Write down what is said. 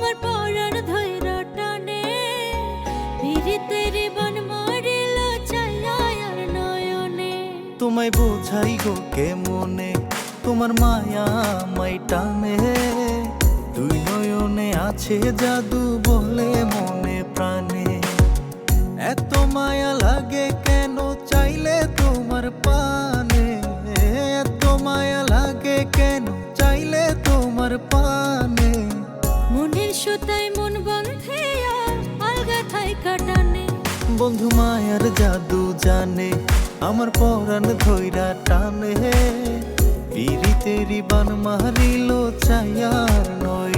আমার পরাণ ধৈরা টানে, পিরিতের বান মারিল ছায়ার নয়নে। তোমায় বোঝাই গো কেমনে, তোমার মায়া আমায় টানে। দুই নয়নে আছে জাদু বলে মনে প্রাণে। এত মায়া লাগে কেন চাইলে তোমার পানে, এত মায়া লাগে কেন চাইলে তোমার পানে। মনের সুতায় মন বন্ধেয়া আলগা থাইকা টানে। বন্ধু মায়ার জাদু জানে, আমার পরাণ ধৈরা টানে। পিরিতেরি বান মারিল ছায়ার নয়